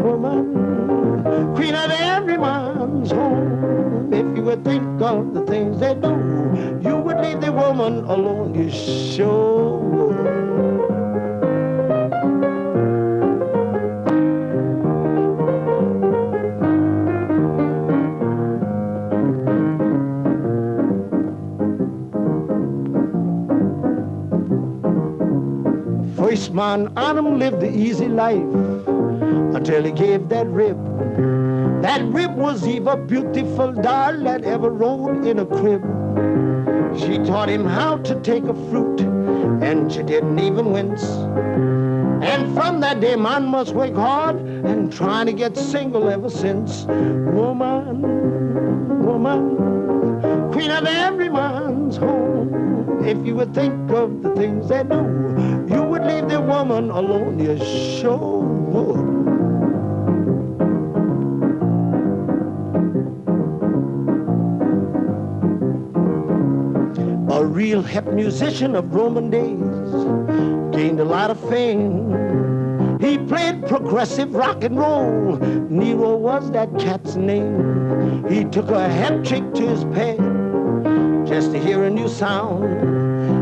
Woman, queen of every man's home. If you would think of the things they do, you would leave the woman alone, you sure would. First man Adam lived the easy life until he gave that rib. That rib was Eve, a beautiful doll that ever rode in a crib. She taught him how to take a fruit, and she didn't even wince. And from that day, man must work hard and trying to get single ever since. Woman, woman, queen of every man's home. If you would think of the things they do, you would leave the woman alone, you sure would. A real hip musician of Roman days gained a lot of fame. He played progressive rock and roll. Nero was that cat's name. He took a hat trick to his pad just to hear a new sound.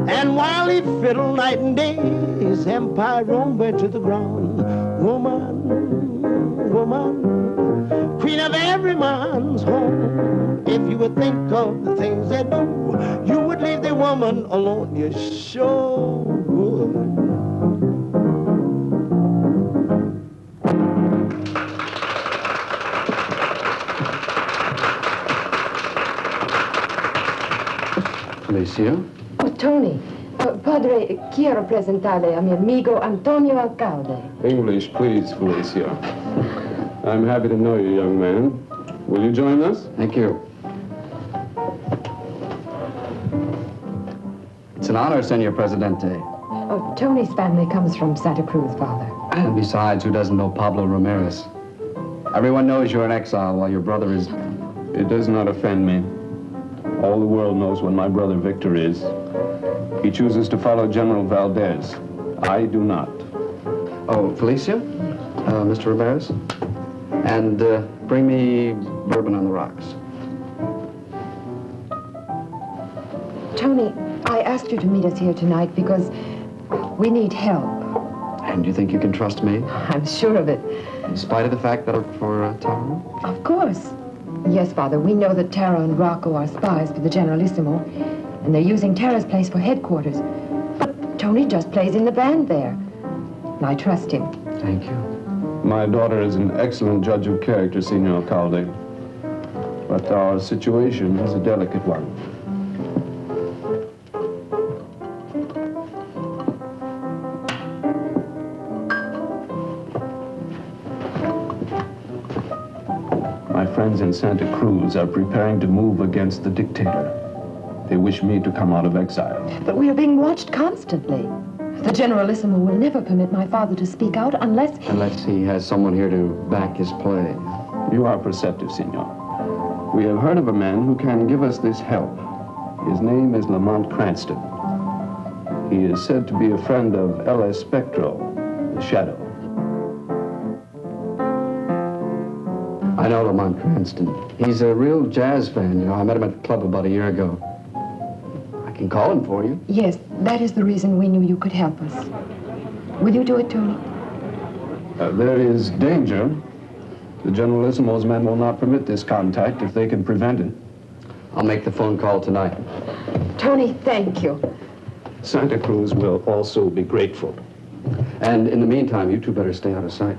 And while he fiddled night and day, his empire roamed to the ground. Woman, woman, queen of every man's home. If you would think of the things they do, you would leave the woman alone, you sure would. Felicia? Oh, Tony. Padre, quiero presentarle a mi amigo Antonio Alcalde. English, please, Felicia. I'm happy to know you, young man. Will you join us? Thank you. It's an honor, Senor Presidente. Oh, Tony's family comes from Santa Cruz, Father. And besides, who doesn't know Pablo Ramirez? Everyone knows you're in exile while your brother is... It does not offend me. All the world knows what my brother Victor is. He chooses to follow General Valdez. I do not. Oh, Felicia? Mr. Ramirez? And bring me bourbon on the rocks. Tony, I asked you to meet us here tonight because we need help. And you think you can trust me? I'm sure of it. In spite of the fact that I'm for Taro? Of course. Yes, Father, we know that Tara and Rocco are spies for the Generalissimo, and they're using Tara's place for headquarters. But Tony just plays in the band there, and I trust him. Thank you. My daughter is an excellent judge of character, Senor Alcalde. But our situation is a delicate one. My friends in Santa Cruz are preparing to move against the dictator. They wish me to come out of exile. But we are being watched constantly. The Generalissimo will never permit my father to speak out unless... Unless he has someone here to back his play. You are perceptive, Senor. We have heard of a man who can give us this help. His name is Lamont Cranston. He is said to be a friend of L.S. Spectro, the Shadow. I know Lamont Cranston. He's a real jazz fan, you know. I met him at the club about a year ago. I can call him for you. Yes, that is the reason we knew you could help us. Will you do it, Tony? There is danger. The Generalissimo's men will not permit this contact if they can prevent it. I'll make the phone call tonight. Tony, thank you. Santa Cruz will also be grateful. And in the meantime, you two better stay out of sight.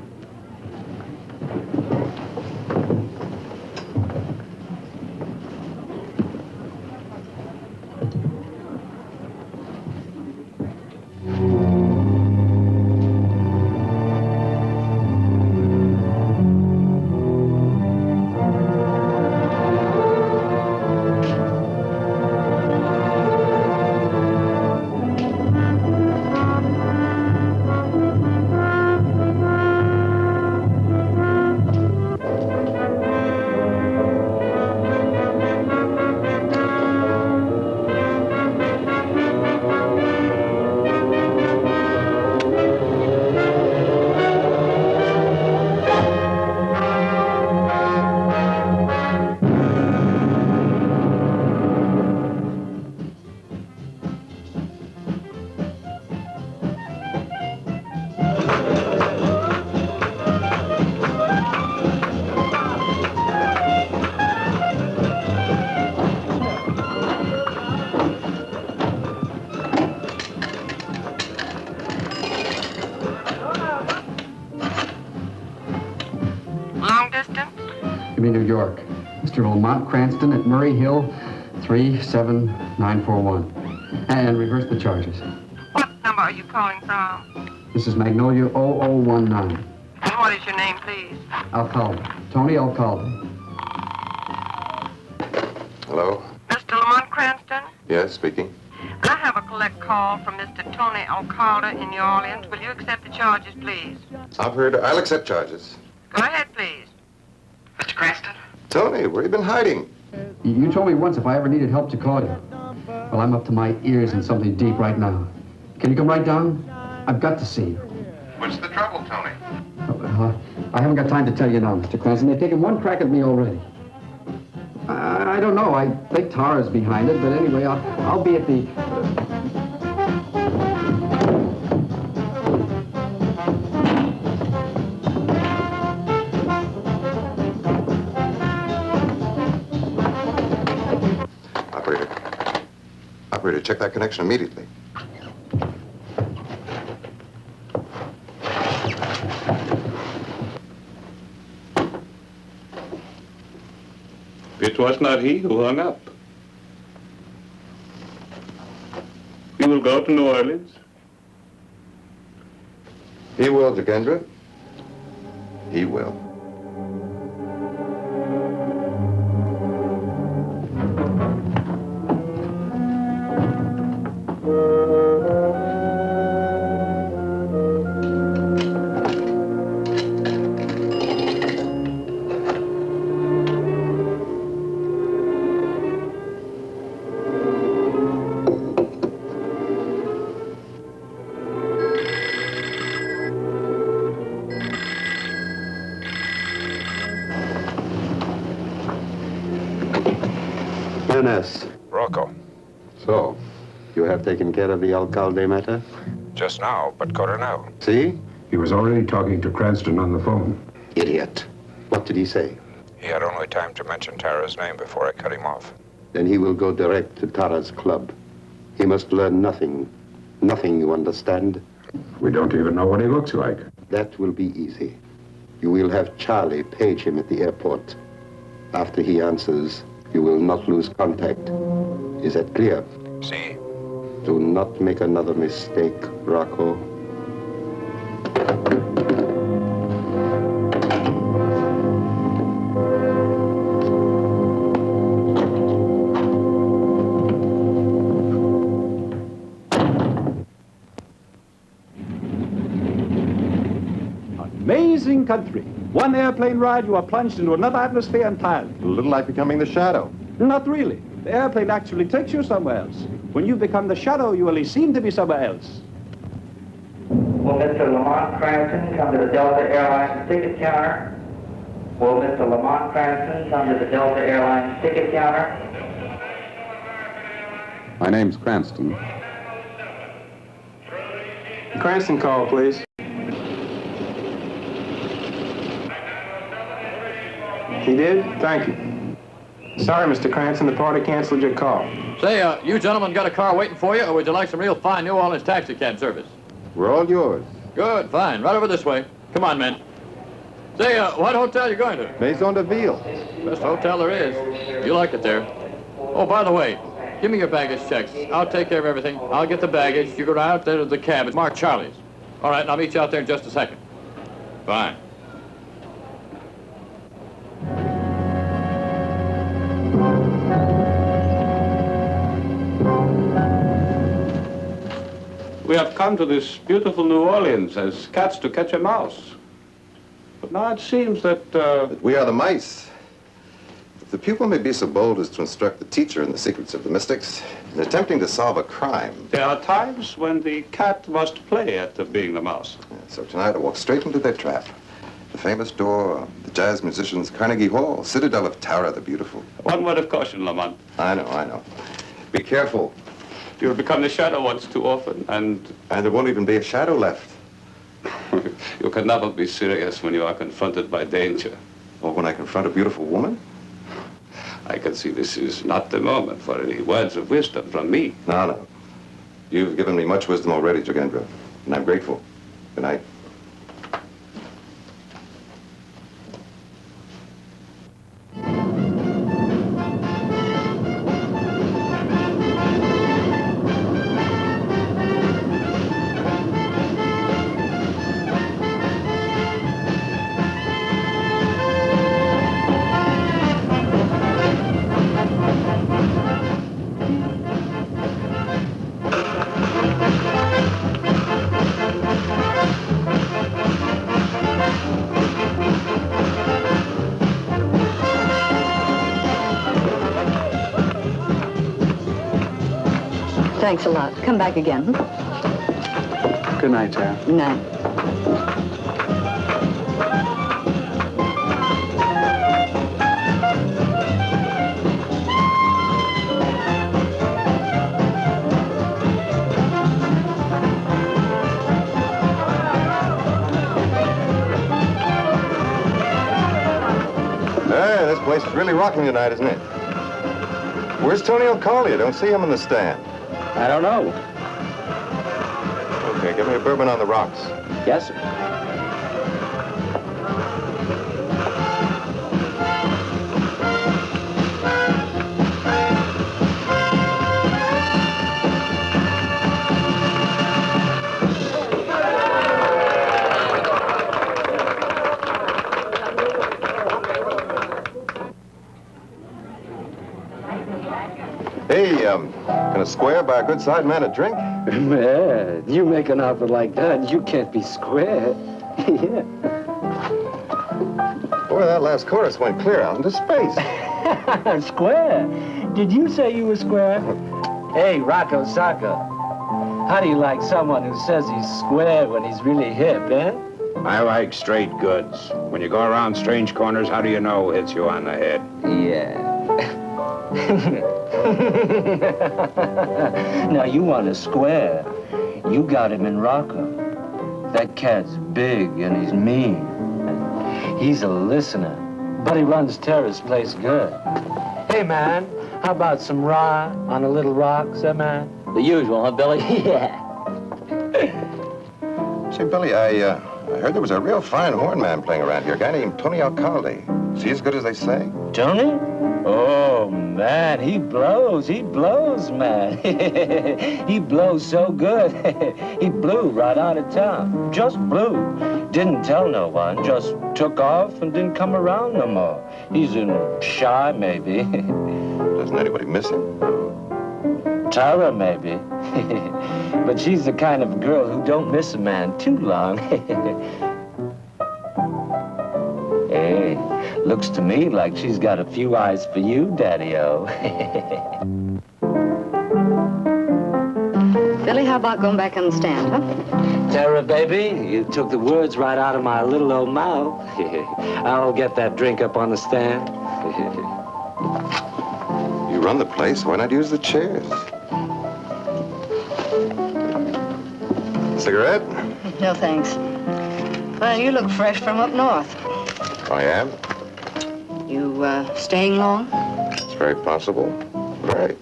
New York. Mr. Lamont Cranston at Murray Hill, 37941. And reverse the charges. What number are you calling from? This is Magnolia 0019. And what is your name, please? Alcalde. Tony Alcalde. Hello? Mr. Lamont Cranston? Yes, speaking. I have a collect call from Mr. Tony Alcalde in New Orleans. Will you accept the charges, please? I'll accept charges. Go ahead, please. Mr. Cranston? Tony, where you been hiding? You told me once if I ever needed help to call you. Well, I'm up to my ears in something deep right now. Can you come right down? I've got to see you. What's the trouble, Tony? I haven't got time to tell you now, Mr. Cranston. They've taken one crack at me already. I don't know. I think Tara's behind it, but anyway, I'll be at the... Operator, check that connection immediately. It was not he who hung up. He will go to New Orleans. He will, Jacendra. He will. Rocco. So, you have taken care of the Alcalde matter? Just now, but Coronel. See? He was already talking to Cranston on the phone. Idiot. What did he say? He had only time to mention Tara's name before I cut him off. Then he will go direct to Tara's club. He must learn nothing. Nothing, you understand? We don't even know what he looks like. That will be easy. You will have Charlie page him at the airport. After he answers, you will not lose contact. Is that clear? See? Do not make another mistake, Rocco. Amazing country. One airplane ride, you are plunged into another atmosphere entirely. A little like becoming the shadow. Not really. The airplane actually takes you somewhere else. When you become the shadow, you only seem to be somewhere else. Will Mr. Lamont Cranston come to the Delta Airlines ticket counter? Will Mr. Lamont Cranston come to the Delta Airlines ticket counter? My name's Cranston. Cranston call, please. He did? Thank you. Sorry, Mr. Cranston, the party canceled your call. Say, you gentlemen got a car waiting for you, or would you like some real fine New Orleans taxi cab service? We're all yours. Good, fine. Right over this way. Come on, men. Say, what hotel you going to? Maison de Ville. Best hotel there is. You like it there. Oh, by the way, give me your baggage checks. I'll take care of everything. I'll get the baggage. You go right out there to the cab. It's marked Charlie's. All right, and I'll meet you out there in just a second. Fine. We have come to this beautiful New Orleans as cats to catch a mouse. But now it seems that we are the mice. If the pupil may be so bold as to instruct the teacher in the secrets of the mystics, in attempting to solve a crime. There are times when the cat must play at being the mouse. So tonight I walk straight into their trap. The famous door, the jazz musicians, Carnegie Hall, Citadel of Tara the Beautiful. One word of caution, Lamont. I know. Be careful. You'll become the shadow once too often, and there won't even be a shadow left. You can never be serious when you are confronted by danger. Or when I confront a beautiful woman? I can see this is not the moment for any words of wisdom from me. No. You've given me much wisdom already, Jogendra, and I'm grateful. Good night. Thanks a lot. Come back again. Good night, Tara. Good night. Hey, this place is really rocking tonight, isn't it? Where's Tony O'Collier? Don't see him in the stand. I don't know. Okay, give me a bourbon on the rocks. Yes, sir. Hey, can a square buy a good side man a drink? Man, you make an offer like that, you can't be square. Yeah. Boy, that last chorus went clear out into space. Square? Did you say you were square? Hey, Rocco Sacco, how do you like someone who says he's square when he's really hip, eh? I like straight goods. When you go around strange corners, how do you know who hits you on the head? Yeah. Now, you want a square. You got him in Rocco. That cat's big and he's mean. He's a listener, but he runs Tara's place good. Hey, man, how about some rye on a little rocks, eh, man? The usual, huh, Billy? Yeah. Say, Billy, I heard there was a real fine horn man playing around here, a guy named Tony Alcalde. Is he as good as they say? Tony? Oh, man, he blows, man. He blows so good. He blew right out of town. Just blew. Didn't tell no one, just took off and didn't come around no more. He's in shy, maybe. Doesn't anybody miss him? Tara, maybe. But she's the kind of girl who don't miss a man too long. Hey, looks to me like she's got a few eyes for you, Daddy-O. Billy, how about going back on the stand, huh? Tara, baby, you took the words right out of my little old mouth. I'll get that drink up on the stand. You run the place, why not use the chairs? Cigarette? No, thanks. Well, you look fresh from up north. I am. You, staying long? Very possible. Right.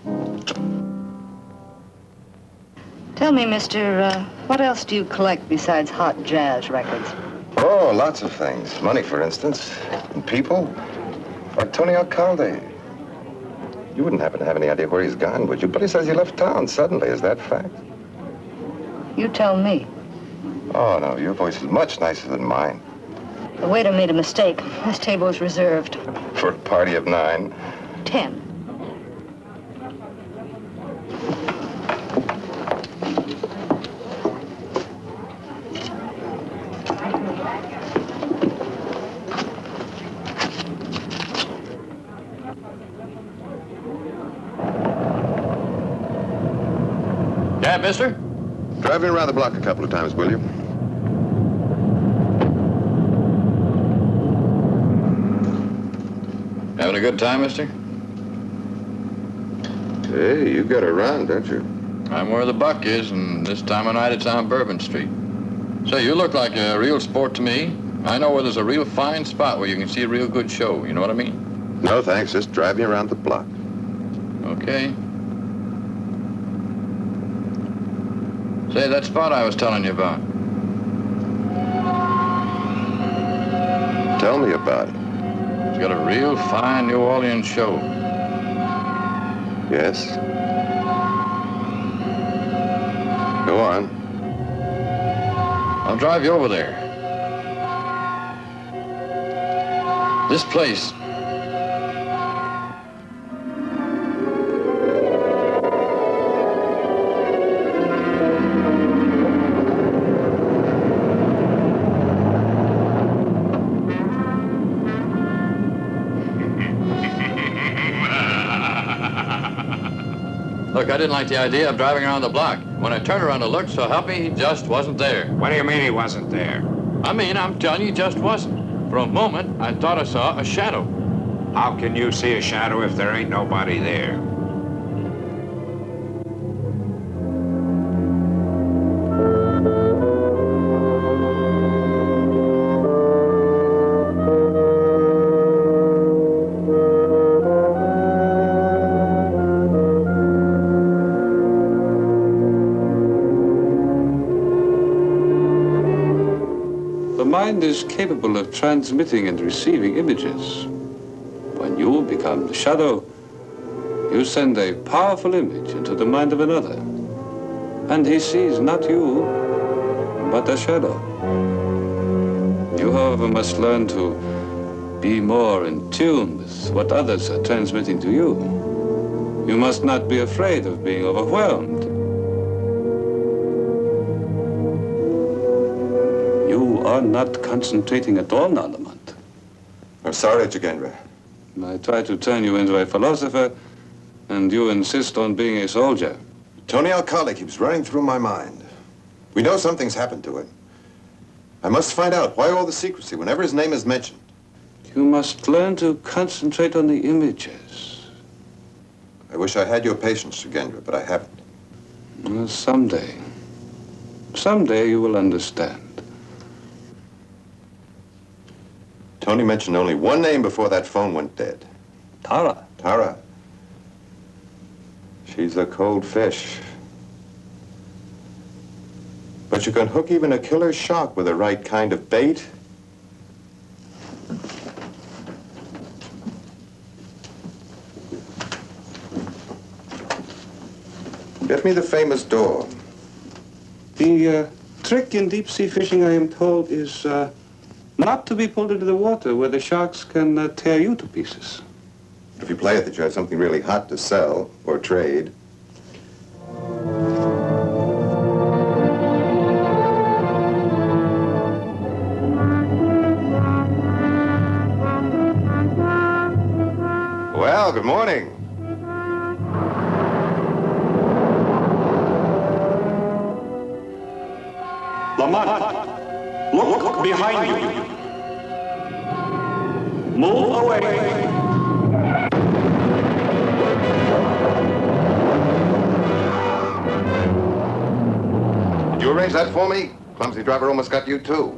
Tell me, mister, what else do you collect besides hot jazz records? Oh, lots of things. Money, for instance. And people. Like Tony Alcalde. You wouldn't happen to have any idea where he's gone, would you? But he says he left town suddenly. Is that fact? You tell me. Oh, no. Your voice is much nicer than mine. The waiter made a mistake. This table is reserved. For a party of 9. 10. Yeah, mister? Drive me around the block a couple of times, will you? Having a good time, mister? Hey, you got to run, don't you? I'm where the buck is, and this time of night it's on Bourbon Street. Say, you look like a real sport to me. I know where there's a real fine spot where you can see a real good show. You know what I mean? No, thanks. Just drive me around the block. Okay. Say, that spot I was telling you about. Tell me about it. It's got a real fine New Orleans show. Yes? Go on. I'll drive you over there. This place. Look, I didn't like the idea of driving around the block. When I turned around to look, so help me, he just wasn't there. What do you mean he wasn't there? I mean, I'm telling you, he just wasn't. For a moment, I thought I saw a shadow. How can you see a shadow if there ain't nobody there? The mind is capable of transmitting and receiving images. When you become the shadow, you send a powerful image into the mind of another. And he sees not you, but a shadow. You, however, must learn to be more in tune with what others are transmitting to you. You must not be afraid of being overwhelmed. You are not concentrating at all, Lamont. I'm sorry, Jagendra. I try to turn you into a philosopher, and you insist on being a soldier. Tony Alcalde keeps running through my mind. We know something's happened to him. I must find out why all the secrecy whenever his name is mentioned. You must learn to concentrate on the images. I wish I had your patience, Jagendra, but I haven't. Well, someday you will understand. Tony mentioned only one name before that phone went dead. Tara. Tara. She's a cold fish. But you can hook even a killer shark with the right kind of bait. Get me the famous door. The trick in deep-sea fishing, I am told, is not to be pulled into the water where the sharks can tear you to pieces. If you play it that you have something really hot to sell or trade. Well, good morning. Lamont, look behind you. Move away. Did you arrange that for me? Clumsy driver almost got you, too.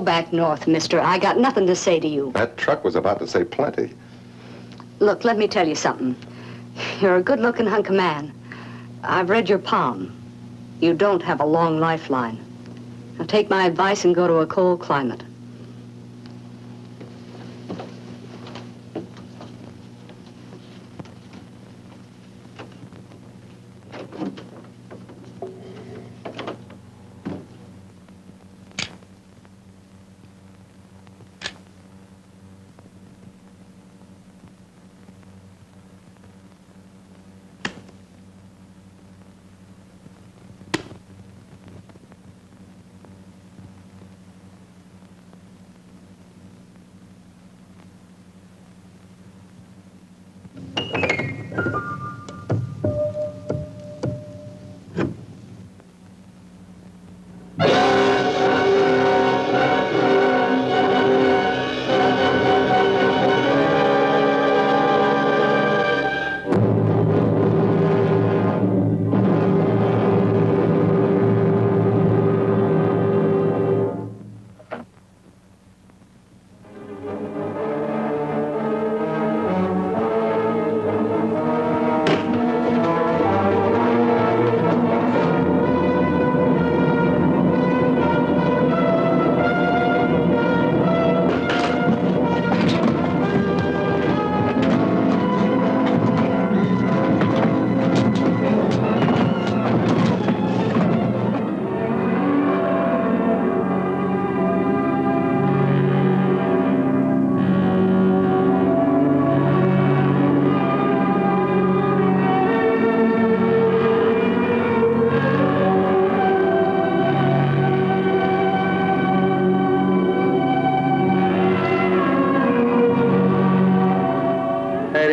back north, mister. I got nothing to say to you. That truck was about to say plenty. Look, let me tell you something. You're a good-looking hunk of man. I've read your palm. You don't have a long lifeline. Now take my advice and go to a cold climate.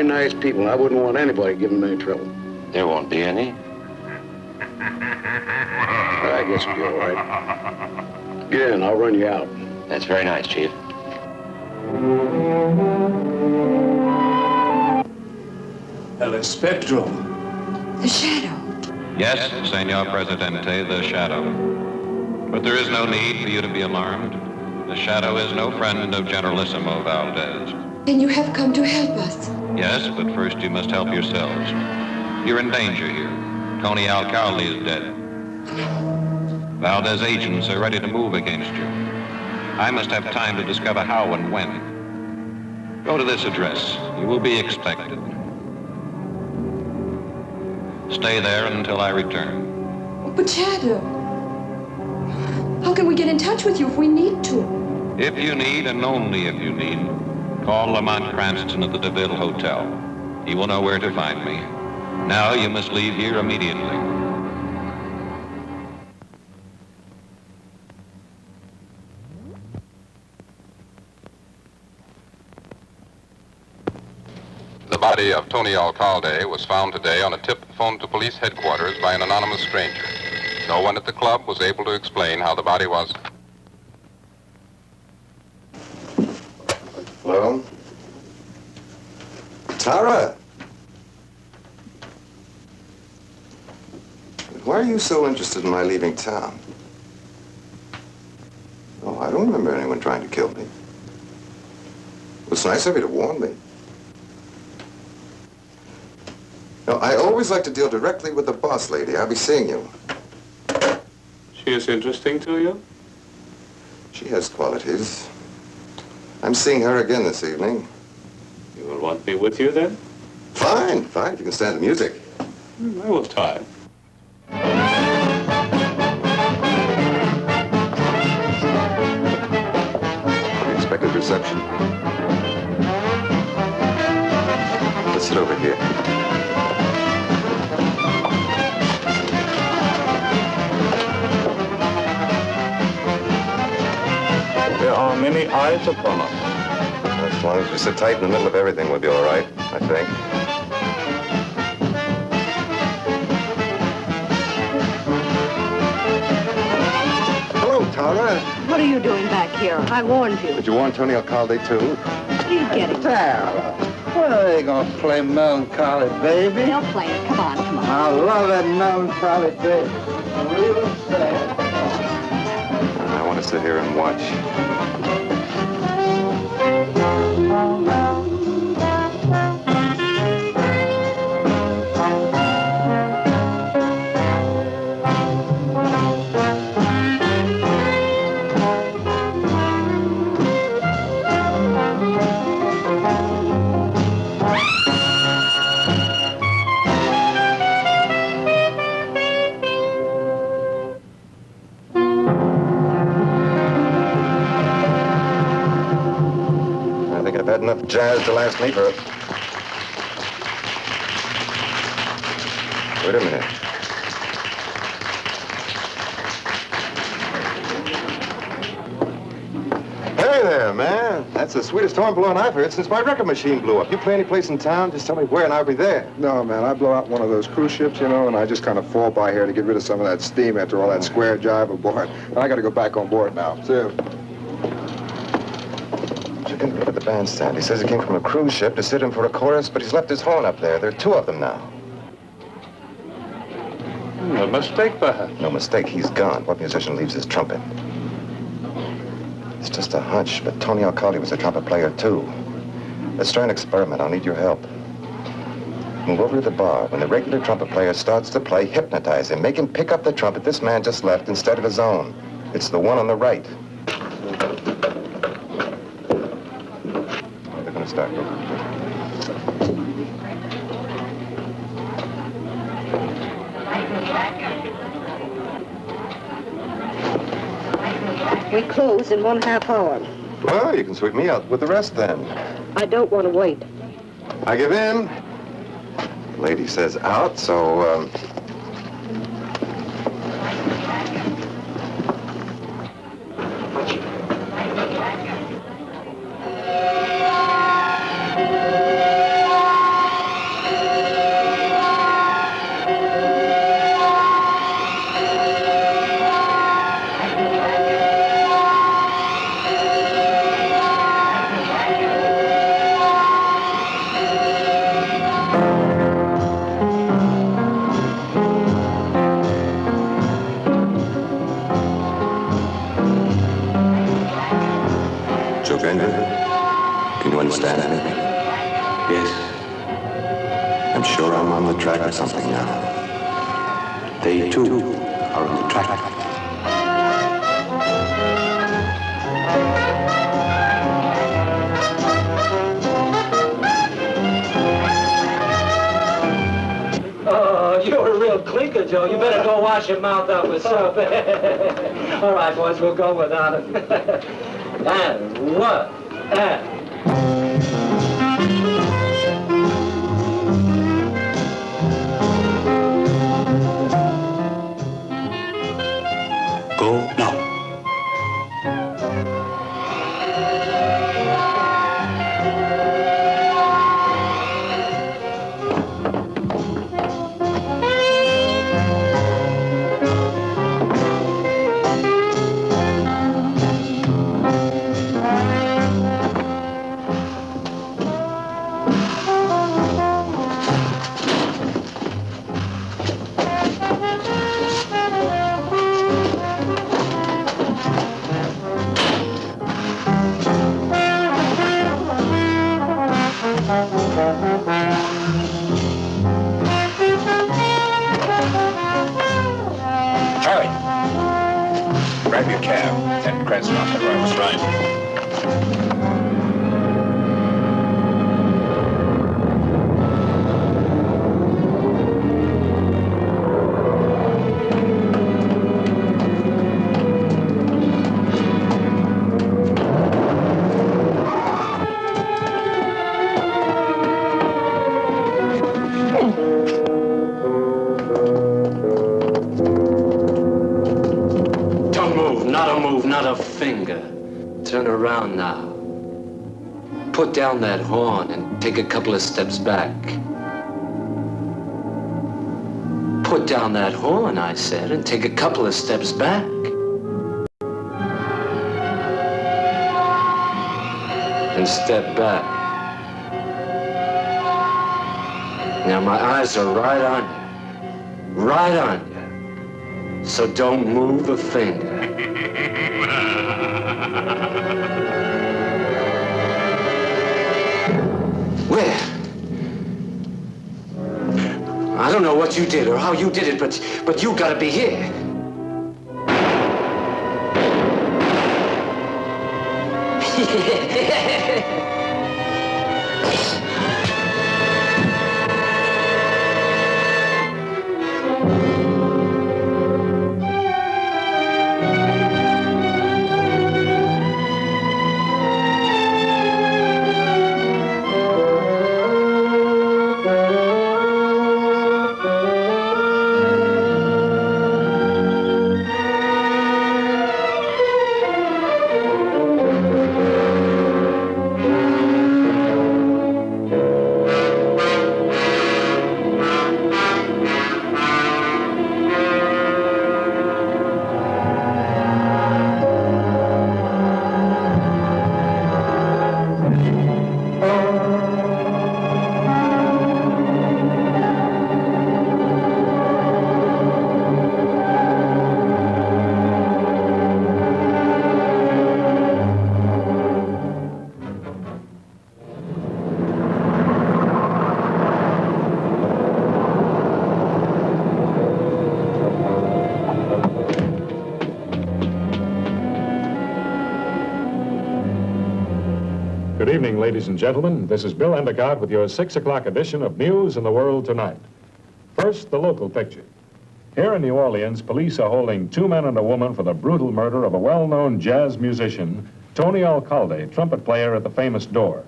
Nice people. I wouldn't want anybody giving me any trouble. There won't be any. I guess it'll be all right. Get in, I'll run you out. That's very nice, Chief. El Espectro. The Shadow. Yes, Senor Presidente, the Shadow. But there is no need for you to be alarmed. The Shadow is no friend of Generalissimo Valdez. Then you have come to help us. Yes, but first you must help yourselves. You're in danger here. Tony Alcalde is dead. Valdez agents are ready to move against you. I must have time to discover how and when. Go to this address. You will be expected. Stay there until I return. But Shadow, how can we get in touch with you if we need to? If you need, and only if you need, call Lamont Cranston at the DeVille Hotel. He will know where to find me. Now you must leave here immediately. The body of Tony Alcalde was found today on a tip phoned to police headquarters by an anonymous stranger. No one at the club was able to explain how the body was. Hello? Tara? Why are you so interested in my leaving town? Oh, I don't remember anyone trying to kill me. It was nice of you to warn me. No, I always like to deal directly with the boss lady. I'll be seeing you. She is interesting to you? She has qualities. I'm seeing her again this evening. You will want me with you then? Fine, fine, if you can stand the music. I will try. Expected reception. Let's sit over here. There are many eyes upon us. As long as we sit tight in the middle of everything, we'll be all right, I think. Hello, Tara. What are you doing back here? I warned you. Did you warn Tony Alcalde, too? What are you getting? Tara, what are they going to play melancholy, baby? They'll play it. Come on, come on. I love that melancholy, baby. Real sad. I want to sit here and watch. Enough jazz to last me for... Wait a minute. Hey there, man. That's the sweetest horn blowing I've heard since my record machine blew up. You play any place in town, just tell me where and I'll be there. No, man, I blow out one of those cruise ships, you know, and I just kind of fall by here to get rid of some of that steam after all that square jive aboard. I got to go back on board now. See you. Look at the bandstand. He says he came from a cruise ship to sit in for a chorus, but he's left his horn up there. There are two of them now. A mistake, perhaps. No mistake. He's gone. What musician leaves his trumpet? It's just a hunch, but Tony Alcalde was a trumpet player, too. Let's try an experiment. I'll need your help. Move over to the bar. When the regular trumpet player starts to play, hypnotize him. Make him pick up the trumpet this man just left instead of his own. It's the one on the right. Start. We close in 1/2 hour. Well, you can sweep me out with the rest then. I don't want to wait. I give in. The lady says out, so, Avenger, can you understand anything? Yes. I'm sure I'm on the track of something now. They, too, are on the track. Oh, you're a real clinker, Joe. You better go wash your mouth out with soap. All right, boys, we'll go without it. And one, and... Go now. Grab your cab. That Crescent off the road. Right. Not a finger. Turn around now. Put down that horn and take a couple of steps back. Put down that horn, I said, and take a couple of steps back. And step back. Now my eyes are right on you. Right on you. So don't move a finger. Where? I don't know what you did or how you did it, but you gotta be here. Good evening, ladies and gentlemen. This is Bill Endicott with your 6 o'clock edition of News in the World Tonight. First, the local picture. Here in New Orleans, police are holding 2 men and a woman for the brutal murder of a well-known jazz musician, Tony Alcalde, trumpet player at the famous Door.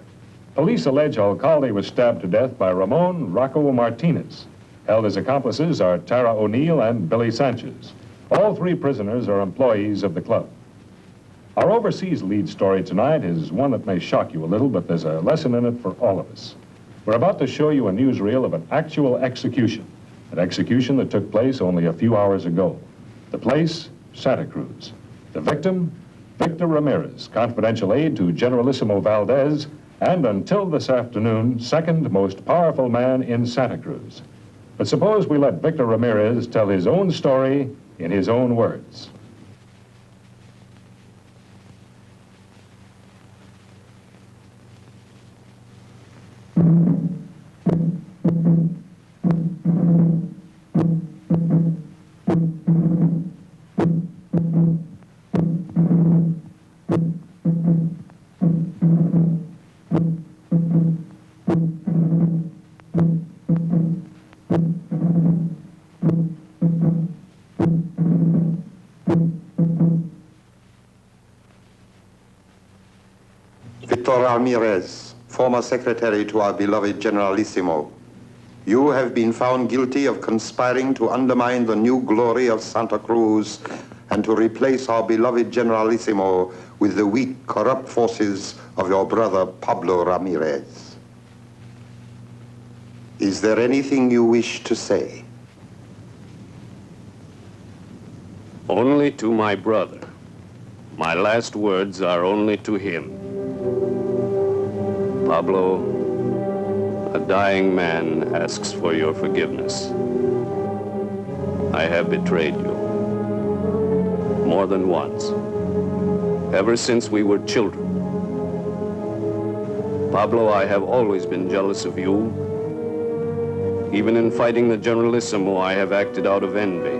Police allege Alcalde was stabbed to death by Ramon Rocco Martinez. Held as accomplices are Tara O'Neill and Billy Sanchez. All 3 prisoners are employees of the club. Our overseas lead story tonight is one that may shock you a little, but there's a lesson in it for all of us. We're about to show you a newsreel of an actual execution, an execution that took place only a few hours ago. The place, Santa Cruz. The victim, Victor Ramirez, confidential aide to Generalissimo Valdez, and until this afternoon, second most powerful man in Santa Cruz. But suppose we let Victor Ramirez tell his own story in his own words. Victor Ramirez, former secretary to our beloved Generalissimo, you have been found guilty of conspiring to undermine the new glory of Santa Cruz and to replace our beloved Generalissimo with the weak, corrupt forces of your brother Pablo Ramirez. Is there anything you wish to say? Only to my brother. My last words are only to him. Pablo, a dying man asks for your forgiveness. I have betrayed you. More than once. Ever since we were children. Pablo, I have always been jealous of you. Even in fighting the Generalissimo, I have acted out of envy.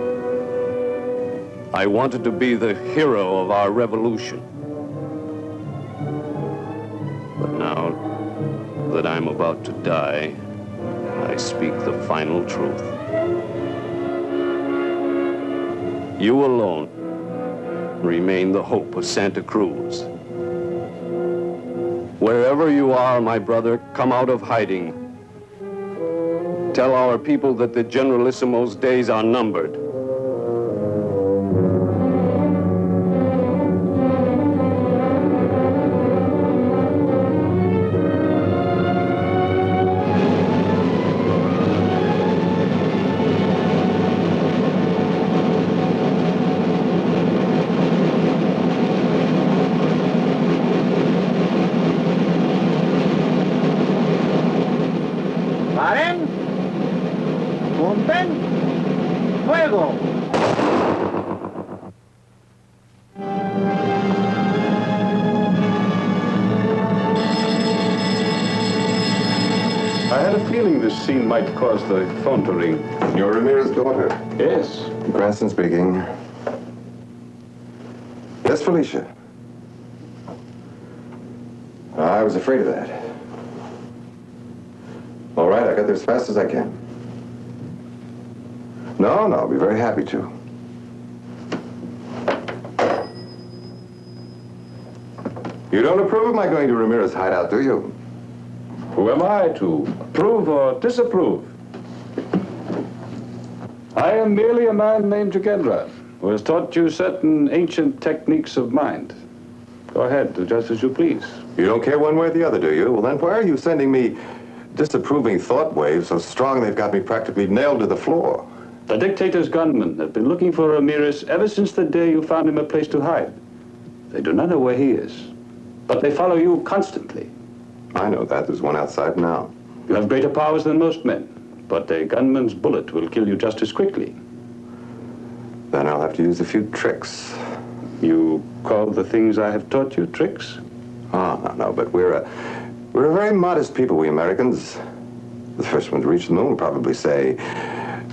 I wanted to be the hero of our revolution. But now that I'm about to die, I speak the final truth. You alone remain the hope of Santa Cruz. Wherever you are, my brother, come out of hiding. Tell our people that the Generalissimo's days are numbered. ¡Paren! ¡Punten! ¡Fuego! might cause the phone to ring. You're Ramirez's daughter? Yes. Cranston speaking. Yes, Felicia. I was afraid of that. All right, I got there as fast as I can. No, I'll be very happy to. You don't approve of my going to Ramirez's hideout, do you? Who am I to approve or disapprove? I am merely a man named Jukendra, who has taught you certain ancient techniques of mind. Go ahead, do just as you please. You don't care one way or the other, do you? Well, then why are you sending me disapproving thought waves so strong they've got me practically nailed to the floor? The dictator's gunmen have been looking for Ramirez ever since the day you found him a place to hide. They do not know where he is, but they follow you constantly. I know that. There's one outside now. You have greater powers than most men, but a gunman's bullet will kill you just as quickly. Then I'll have to use a few tricks. You call the things I have taught you tricks? Oh, no, but we're a very modest people, we Americans. The first one to reach the moon will probably say,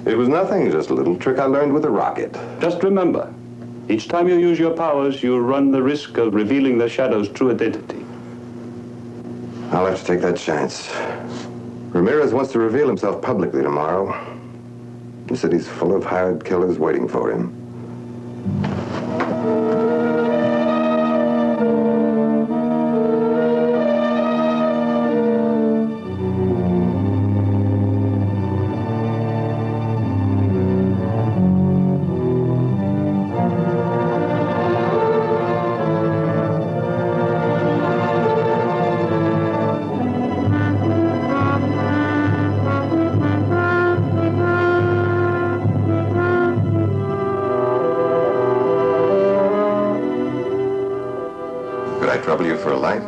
it was nothing, just a little trick I learned with a rocket. Just remember, each time you use your powers, you run the risk of revealing the Shadow's true identity. I'll have to take that chance. Ramirez wants to reveal himself publicly tomorrow. He said he's full of hired killers waiting for him. Trouble you for a light?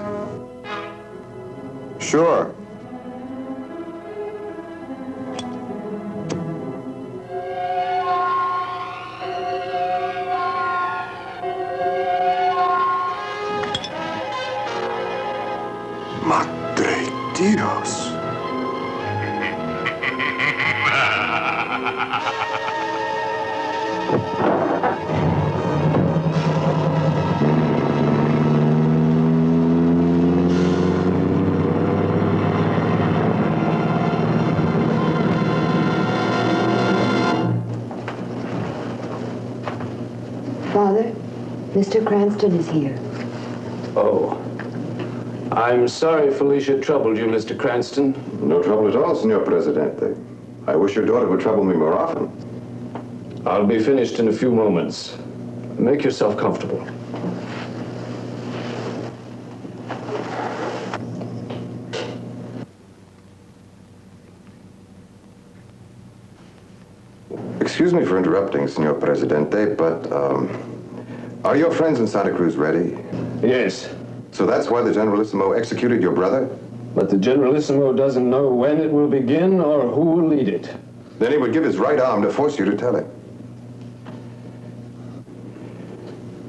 Sure. Madre Dios. Father, Mr. Cranston is here. Oh. I'm sorry Felicia troubled you, Mr. Cranston. No trouble at all, Senor Presidente. I wish your daughter would trouble me more often. I'll be finished in a few moments. Make yourself comfortable. Excuse me for interrupting, Senor Presidente, but, are your friends in Santa Cruz ready? Yes. So that's why the Generalissimo executed your brother? But the Generalissimo doesn't know when it will begin or who will lead it. Then he would give his right arm to force you to tell him.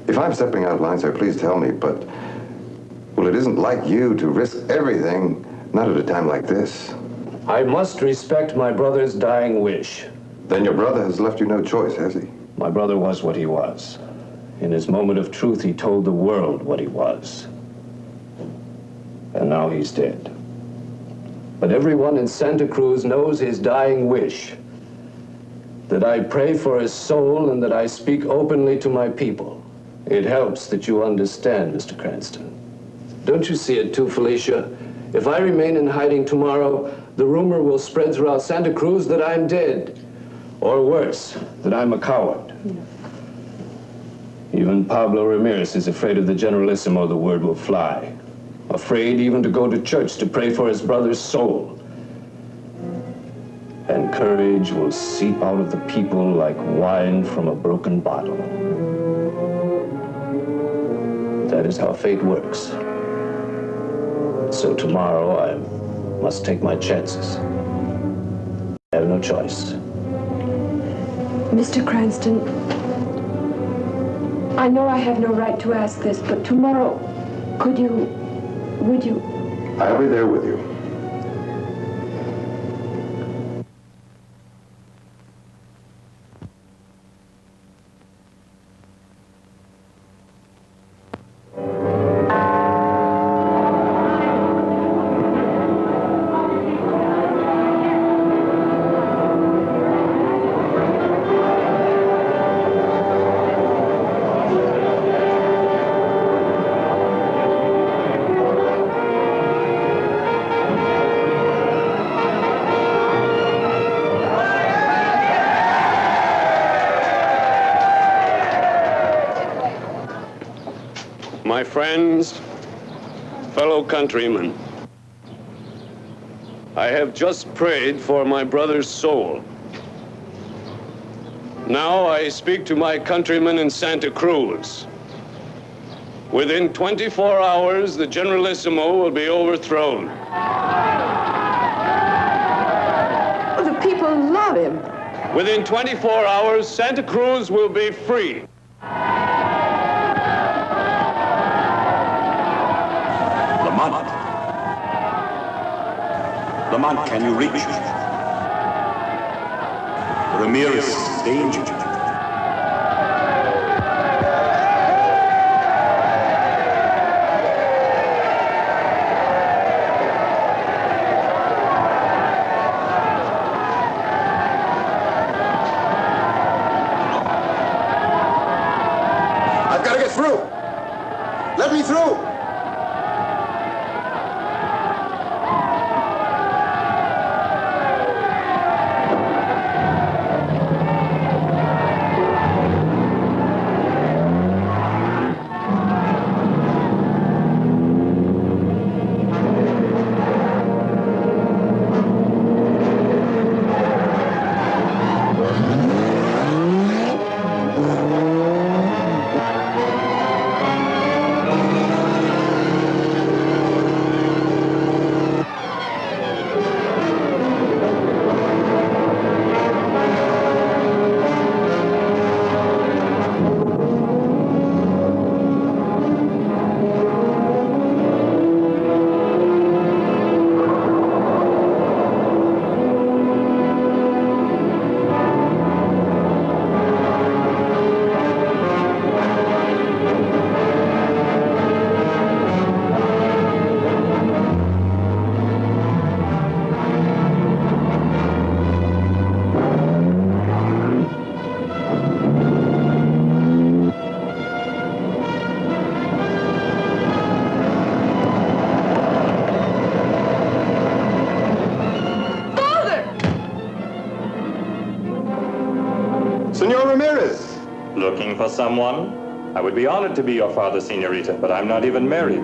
If I'm stepping out of line, sir, please tell me, but, well, it isn't like you to risk everything, not at a time like this. I must respect my brother's dying wish. Then your brother has left you no choice, has he? My brother was what he was. In his moment of truth, he told the world what he was. And now he's dead. But everyone in Santa Cruz knows his dying wish. That I pray for his soul and that I speak openly to my people. It helps that you understand, Mr. Cranston. Don't you see it too, Felicia? If I remain in hiding tomorrow, the rumor will spread throughout Santa Cruz that I'm dead. Or worse, that I'm a coward. Even Pablo Ramirez is afraid of the Generalissimo the word will fly. Afraid even to go to church to pray for his brother's soul. And courage will seep out of the people like wine from a broken bottle. That is how fate works. So tomorrow I must take my chances. I have no choice. Mr. Cranston, I know I have no right to ask this, but tomorrow, would you? I'll be there with you. My friends, fellow countrymen, I have just prayed for my brother's soul. Now I speak to my countrymen in Santa Cruz. Within 24 hours, the Generalissimo will be overthrown. Oh, the people love him. Within 24 hours, Santa Cruz will be free. Lamont. Lamont, can you reach me? Ramirez is in danger. I've got to get through. Let me through. Senor Ramirez. Looking for someone? I would be honored to be your father, senorita, but I'm not even married.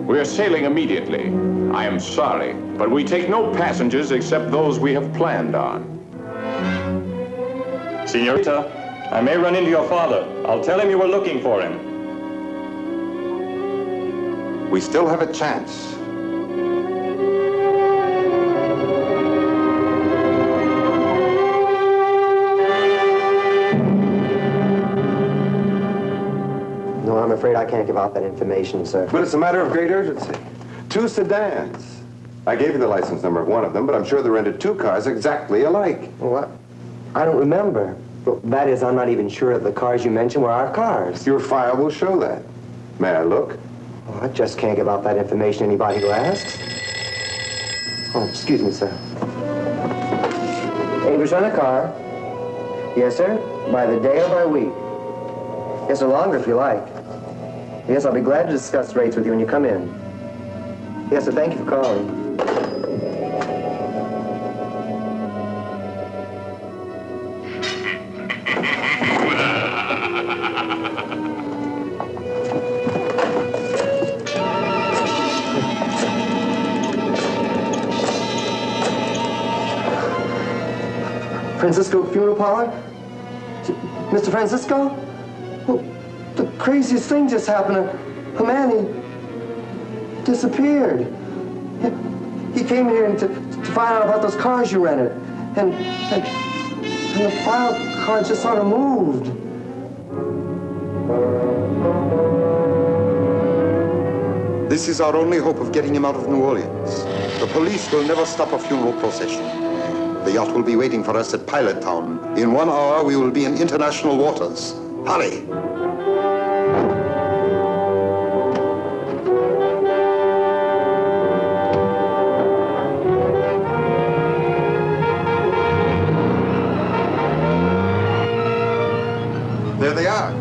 We're sailing immediately. I am sorry, but we take no passengers except those we have planned on. Senorita, I may run into your father. I'll tell him you were looking for him. We still have a chance. No, I'm afraid I can't give out that information, sir. But it's a matter of great urgency. 2 sedans. I gave you the license number of one of them, but I'm sure they rented 2 cars exactly alike. What? I don't remember. Well, that is, I'm not even sure that the cars you mentioned were our cars. Your file will show that. May I look? Well, I just can't give out that information to anybody who asks. Oh, excuse me, sir. Avers rent a car. Yes, sir. By the day or by week. Yes, or longer if you like. Yes, I'll be glad to discuss rates with you when you come in. Yes, sir, thank you for calling. Francisco Funeral Parlor? Mr. Francisco? Well, the craziest thing just happened. A man, he disappeared. He came here to find out about those cars you rented. And the file card just sort of moved. This is our only hope of getting him out of New Orleans. The police will never stop a funeral procession. The yacht will be waiting for us at Pilot Town. In 1 hour, we will be in international waters. Hurry! There they are.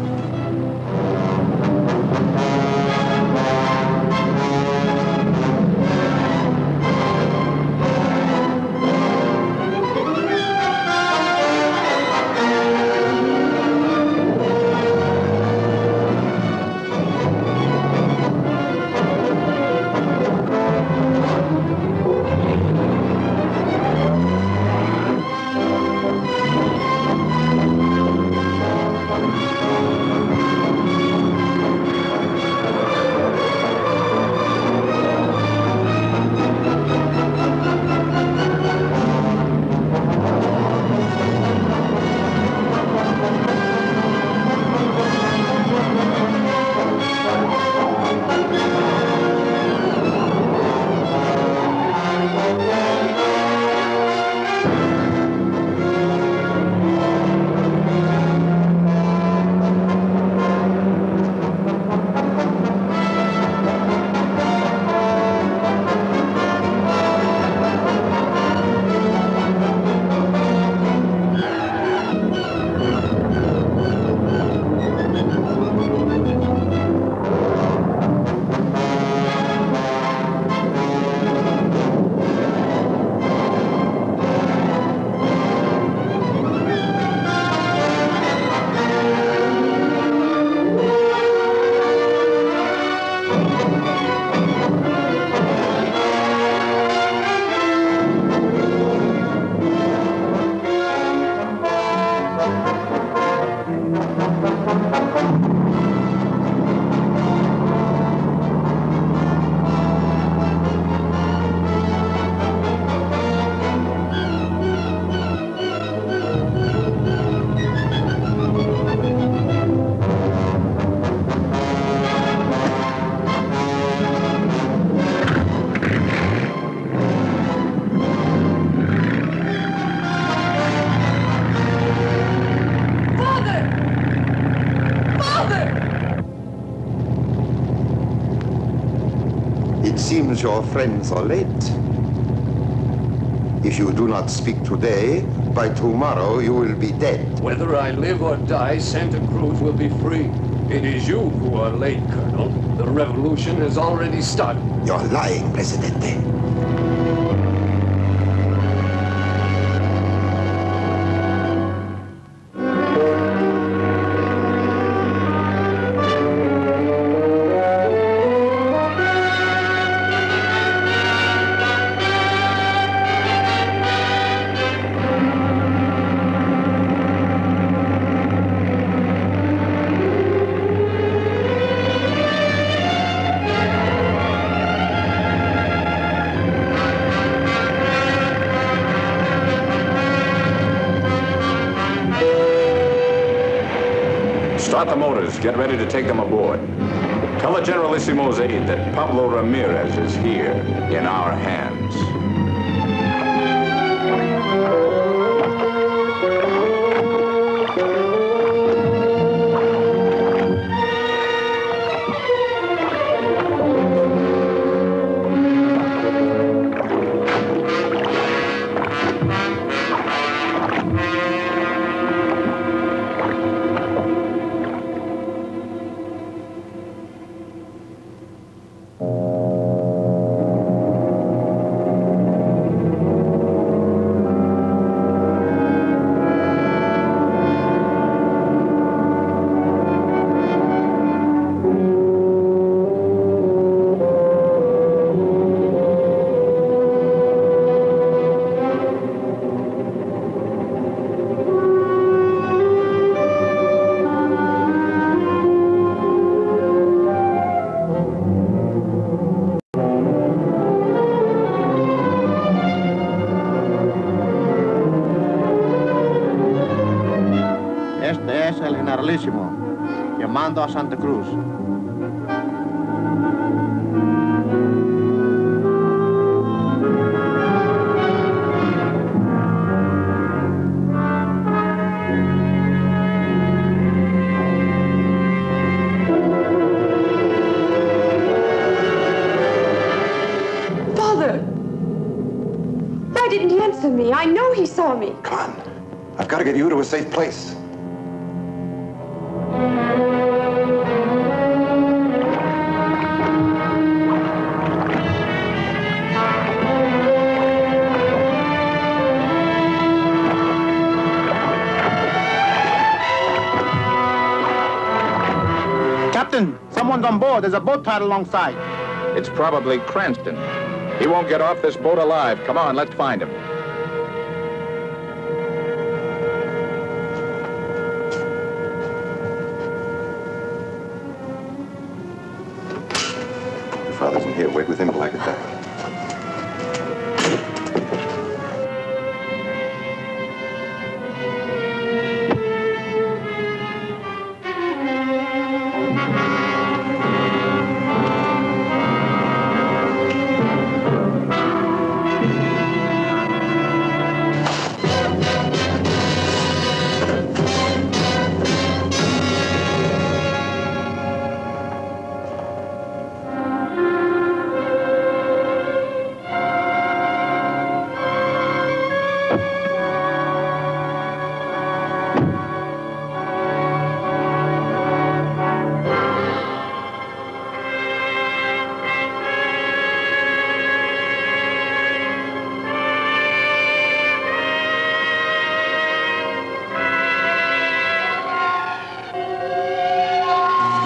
It seems your friends are late. If you do not speak today, by tomorrow you will be dead. Whether I live or die, Santa Cruz will be free. It is you who are late, Colonel. The revolution has already started. You're lying, Presidente. Start the motors. Get ready to take them aboard. Tell the Generalissimo's aide that Pablo Ramirez is here, in our hands. Este es el Generalísimo, llamando a Santa Cruz. Father! Why didn't he answer me? I know he saw me. Come on. I've got to get you to a safe place. Captain, someone's on board. There's a boat tied alongside. It's probably Cranston. He won't get off this boat alive. Come on, let's find him. Your father's in here. Wait with him till I get back.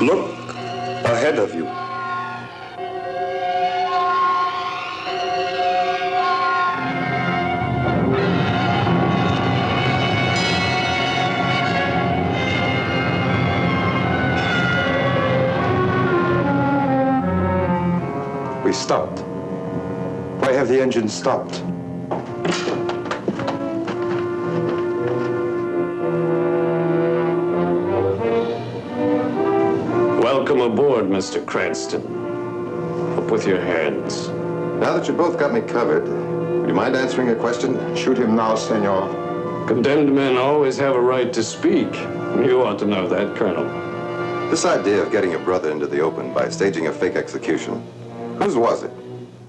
Look ahead of you. We stopped. Why have the engines stopped? Welcome aboard, Mr. Cranston. Up with your hands. Now that you both got me covered, would you mind answering a question? Shoot him now, senor. Condemned men always have a right to speak. You ought to know that, Colonel. This idea of getting your brother into the open by staging a fake execution, whose was it?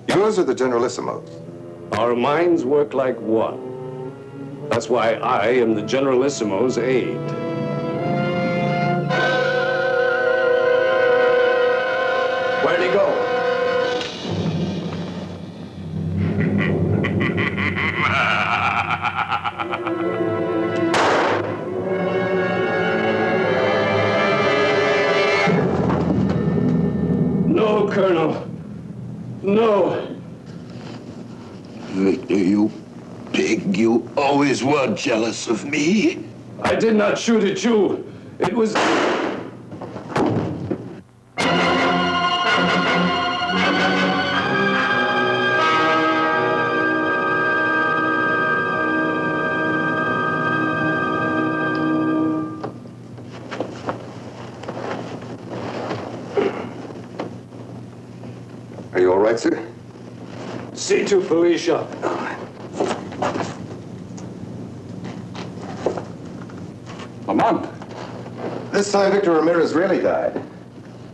Yours or the Generalissimo's? Our minds work like one. That's why I am the Generalissimo's aide. Where'd he go? No, Colonel. No. Victor, you pig, you always were jealous of me. I did not shoot at you. It was... Are you all right, sir? See to Felicia. Lamont. This time Victor Ramirez really died.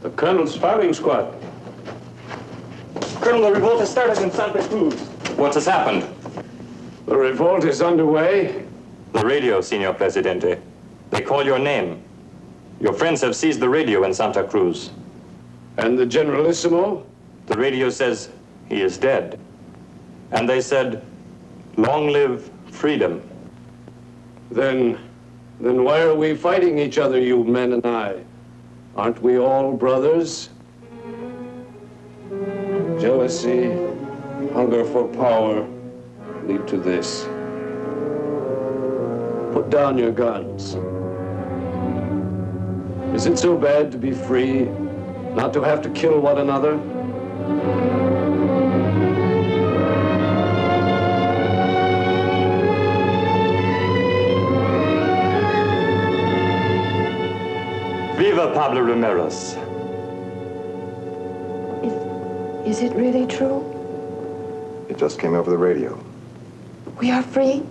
The Colonel's firing squad. Colonel, the revolt has started in Santa Cruz. What has happened? The revolt is underway. The radio, Senor Presidente. They call your name. Your friends have seized the radio in Santa Cruz. And the Generalissimo? The radio says he is dead. And they said, long live freedom. Then why are we fighting each other, you men and I? Aren't we all brothers? Jealousy, hunger for power lead to this. Put down your guns. Is it so bad to be free, not to have to kill one another? Viva Pablo Ramirez. Is it really true? It just came over the radio. We are free.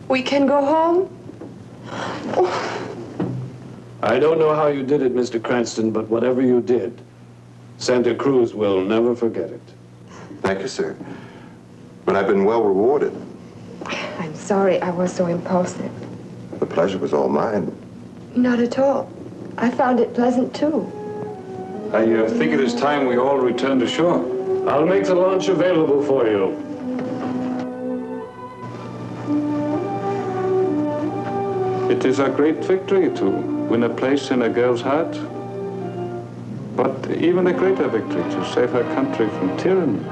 We can go home. I don't know how you did it, Mr. Cranston, but whatever you did, Santa Cruz will never forget it. Thank you, sir. But I've been well rewarded. I'm sorry I was so impulsive. The pleasure was all mine. Not at all. I found it pleasant, too. I think it is time we all return to shore. I'll make the launch available for you. It is a great victory to win a place in a girl's heart, but even a greater victory to save her country from tyranny.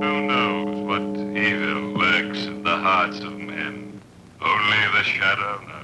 Who knows what evil lurks in the hearts of men? Only the shadow knows.